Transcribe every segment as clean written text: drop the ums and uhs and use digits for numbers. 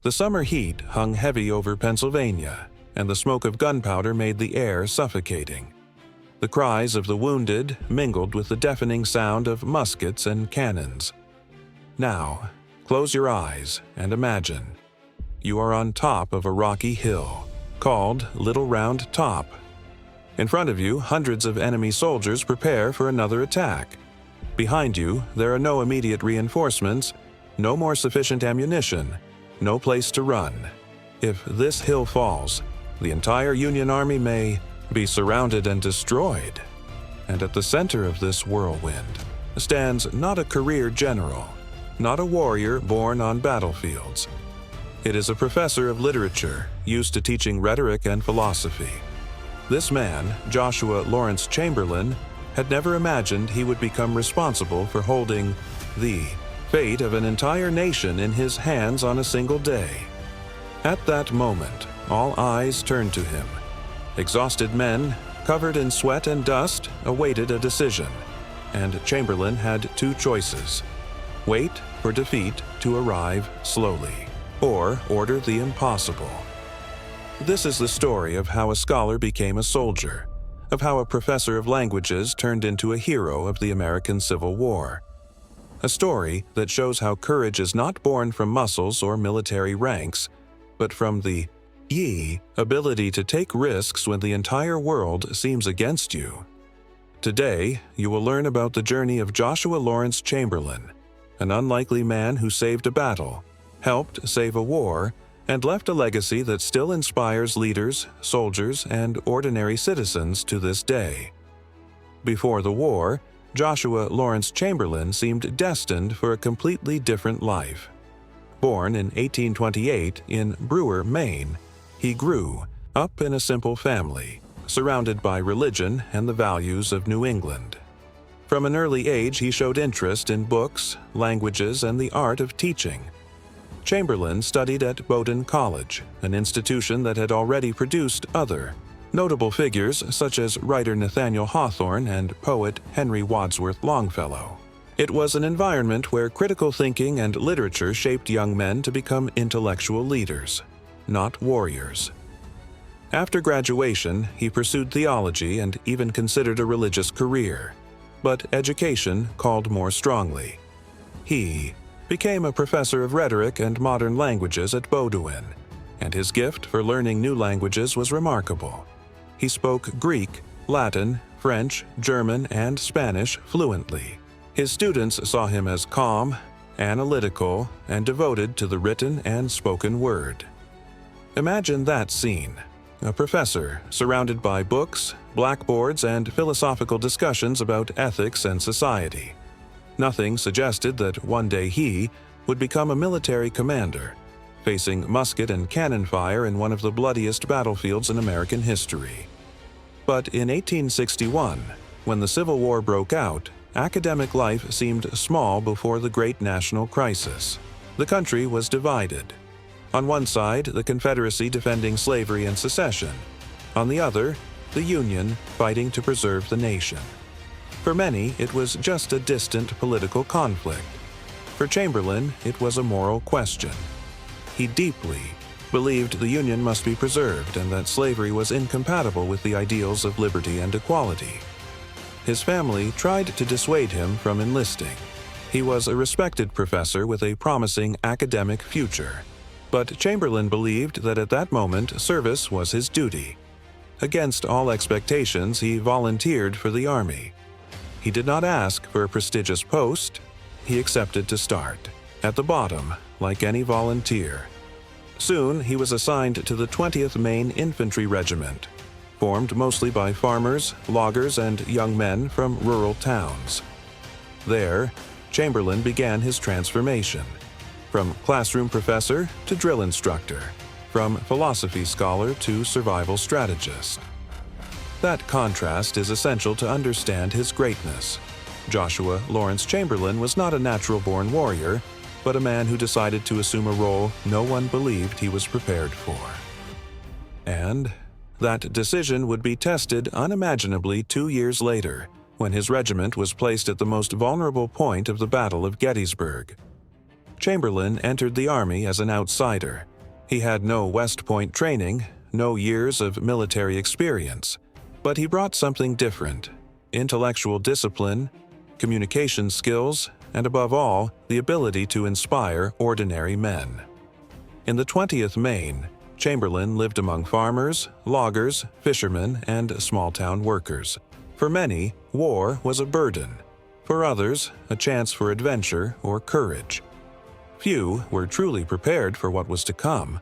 The summer heat hung heavy over Pennsylvania, and the smoke of gunpowder made the air suffocating. The cries of the wounded mingled with the deafening sound of muskets and cannons. Now, close your eyes and imagine. You are on top of a rocky hill, called Little Round Top. In front of you, hundreds of enemy soldiers prepare for another attack. Behind you, there are no immediate reinforcements, no more sufficient ammunition, no place to run. If this hill falls, the entire Union Army may be surrounded and destroyed. And at the center of this whirlwind stands not a career general, not a warrior born on battlefields. It is a professor of literature used to teaching rhetoric and philosophy. This man, Joshua Lawrence Chamberlain, had never imagined he would become responsible for holding the fate of an entire nation in his hands on a single day. At that moment, all eyes turned to him. Exhausted men, covered in sweat and dust, awaited a decision, and Chamberlain had two choices: wait for defeat to arrive slowly, or order the impossible. This is the story of how a scholar became a soldier, of how a professor of languages turned into a hero of the American Civil War. A story that shows how courage is not born from muscles or military ranks, but from the ability to take risks when the entire world seems against you. Today, you will learn about the journey of Joshua Lawrence Chamberlain, an unlikely man who saved a battle, helped save a war, and left a legacy that still inspires leaders, soldiers, and ordinary citizens to this day. Before the war, Joshua Lawrence Chamberlain seemed destined for a completely different life. Born in 1828 in Brewer, Maine, he grew up in a simple family, surrounded by religion and the values of New England. From an early age, he showed interest in books, languages, and the art of teaching. Chamberlain studied at Bowdoin College, an institution that had already produced other notable figures such as writer Nathaniel Hawthorne and poet Henry Wadsworth Longfellow. It was an environment where critical thinking and literature shaped young men to become intellectual leaders, not warriors. After graduation, he pursued theology and even considered a religious career, but education called more strongly. He became a professor of rhetoric and modern languages at Bowdoin, and his gift for learning new languages was remarkable. He spoke Greek, Latin, French, German, and Spanish fluently. His students saw him as calm, analytical, and devoted to the written and spoken word. Imagine that scene: a professor surrounded by books, blackboards, and philosophical discussions about ethics and society. Nothing suggested that one day he would become a military commander, facing musket and cannon fire in one of the bloodiest battlefields in American history. But in 1861, when the Civil War broke out, academic life seemed small before the great national crisis. The country was divided. On one side, the Confederacy defending slavery and secession. On the other, the Union fighting to preserve the nation. For many, it was just a distant political conflict. For Chamberlain, it was a moral question. He deeply believed the Union must be preserved and that slavery was incompatible with the ideals of liberty and equality. His family tried to dissuade him from enlisting. He was a respected professor with a promising academic future. But Chamberlain believed that at that moment service was his duty. Against all expectations, he volunteered for the Army. He did not ask for a prestigious post. He accepted to start at the bottom, like any volunteer. Soon, he was assigned to the 20th Maine Infantry Regiment, formed mostly by farmers, loggers, and young men from rural towns. There, Chamberlain began his transformation, from classroom professor to drill instructor, from philosophy scholar to survival strategist. That contrast is essential to understand his greatness. Joshua Lawrence Chamberlain was not a natural-born warrior, but a man who decided to assume a role no one believed he was prepared for. And that decision would be tested unimaginably 2 years later, when his regiment was placed at the most vulnerable point of the Battle of Gettysburg. Chamberlain entered the army as an outsider, He had no West Point training, no years of military experience, but he brought something different: intellectual discipline, communication skills, and above all, the ability to inspire ordinary men. In the 20th Maine, Chamberlain lived among farmers, loggers, fishermen, and small-town workers. For many, war was a burden. For others, a chance for adventure or courage. Few were truly prepared for what was to come.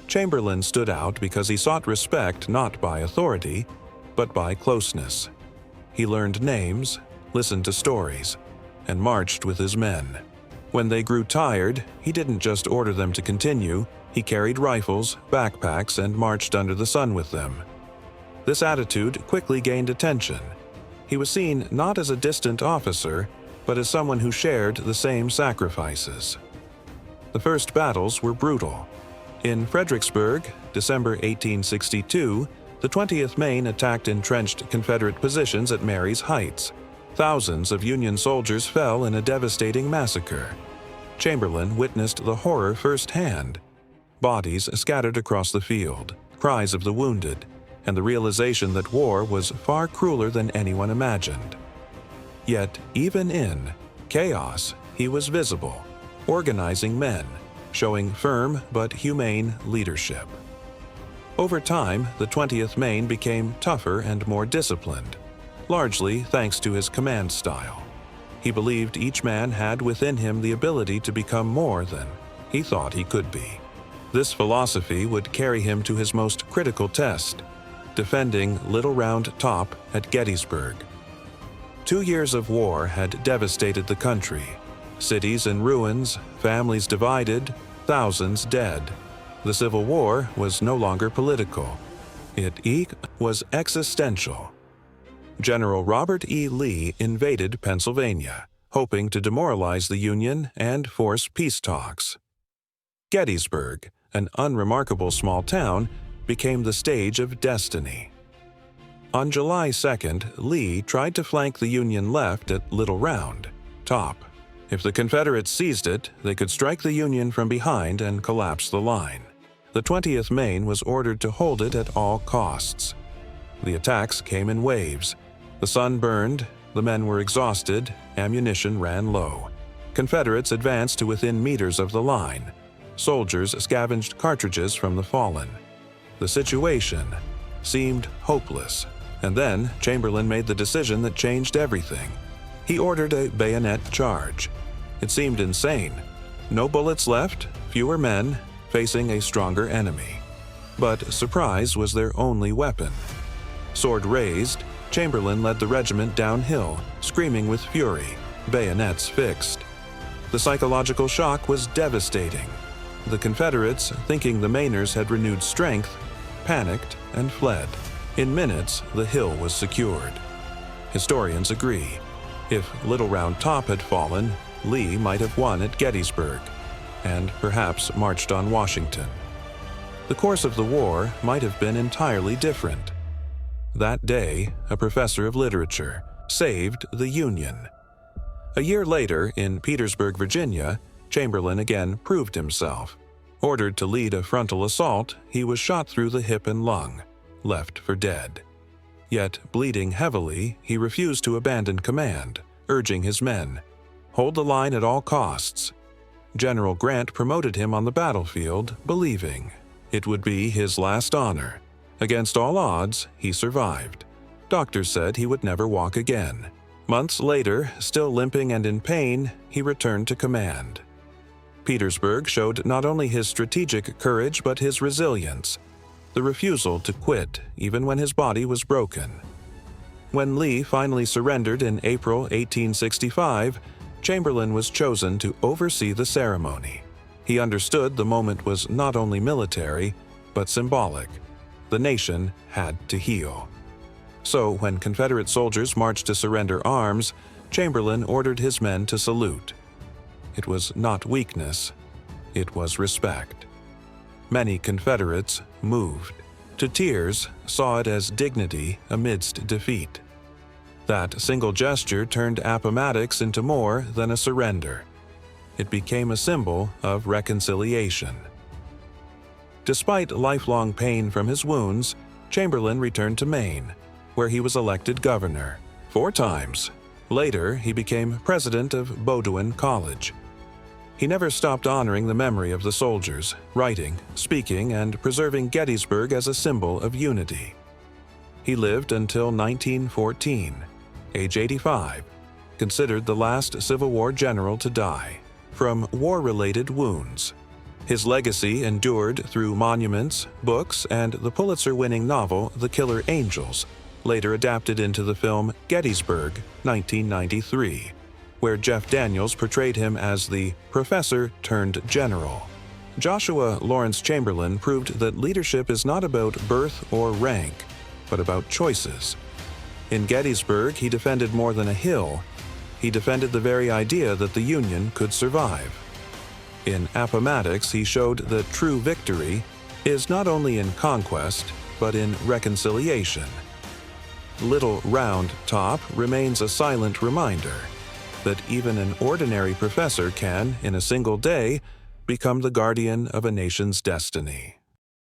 Chamberlain stood out because he sought respect not by authority, but by closeness. He learned names, listened to stories, and marched with his men. When they grew tired, he didn't just order them to continue, he carried rifles, backpacks, and marched under the sun with them. This attitude quickly gained attention. He was seen not as a distant officer, but as someone who shared the same sacrifices. The first battles were brutal. In Fredericksburg, December 1862, the 20th Maine attacked entrenched Confederate positions at Marye's Heights. Thousands of Union soldiers fell in a devastating massacre. Chamberlain witnessed the horror firsthand. Bodies scattered across the field, cries of the wounded, and the realization that war was far crueler than anyone imagined. Yet, even in chaos, he was visible, organizing men, showing firm but humane leadership. Over time, the 20th Maine became tougher and more disciplined, largely thanks to his command style. He believed each man had within him the ability to become more than he thought he could be. This philosophy would carry him to his most critical test, defending Little Round Top at Gettysburg. 2 years of war had devastated the country. Cities in ruins, families divided, thousands dead. The Civil War was no longer political. It was existential. General Robert E. Lee invaded Pennsylvania, hoping to demoralize the Union and force peace talks. Gettysburg, an unremarkable small town, became the stage of destiny. On July 2nd, Lee tried to flank the Union left at Little Round Top. If the Confederates seized it, they could strike the Union from behind and collapse the line. The 20th Maine was ordered to hold it at all costs. The attacks came in waves. The sun burned, the men were exhausted, ammunition ran low. Confederates advanced to within meters of the line. Soldiers scavenged cartridges from the fallen. The situation seemed hopeless, and then Chamberlain made the decision that changed everything. He ordered a bayonet charge. It seemed insane. No bullets left, fewer men, facing a stronger enemy. But surprise was their only weapon. Sword raised, Chamberlain led the regiment downhill, screaming with fury, bayonets fixed. The psychological shock was devastating. The Confederates, thinking the Mainers had renewed strength, panicked and fled. In minutes, the hill was secured. Historians agree. If Little Round Top had fallen, Lee might have won at Gettysburg, and perhaps marched on Washington. The course of the war might have been entirely different. That day, a professor of literature saved the Union. A year later, in Petersburg, Virginia, Chamberlain again proved himself. Ordered to lead a frontal assault, he was shot through the hip and lung, left for dead. Yet, bleeding heavily, he refused to abandon command, urging his men, "Hold the line at all costs." General Grant promoted him on the battlefield, believing it would be his last honor. Against all odds, he survived. Doctors said he would never walk again. Months later, still limping and in pain, he returned to command. Petersburg showed not only his strategic courage but his resilience, the refusal to quit even when his body was broken. When Lee finally surrendered in April 1865, Chamberlain was chosen to oversee the ceremony. He understood the moment was not only military, but symbolic. The nation had to heal. So when Confederate soldiers marched to surrender arms, Chamberlain ordered his men to salute. It was not weakness, it was respect. Many Confederates, moved to tears, saw it as dignity amidst defeat. That single gesture turned Appomattox into more than a surrender. It became a symbol of reconciliation. Despite lifelong pain from his wounds, Chamberlain returned to Maine, where he was elected governor 4 times. Later, he became president of Bowdoin College. He never stopped honoring the memory of the soldiers, writing, speaking, and preserving Gettysburg as a symbol of unity. He lived until 1914, age 85, considered the last Civil War general to die from war-related wounds. His legacy endured through monuments, books, and the Pulitzer-winning novel The Killer Angels, later adapted into the film Gettysburg, 1993, where Jeff Daniels portrayed him as the professor-turned-general. Joshua Lawrence Chamberlain proved that leadership is not about birth or rank, but about choices. In Gettysburg, he defended more than a hill. He defended the very idea that the Union could survive. In Appomattox, he showed that true victory is not only in conquest, but in reconciliation. Little Round Top remains a silent reminder that even an ordinary professor can, in a single day, become the guardian of a nation's destiny.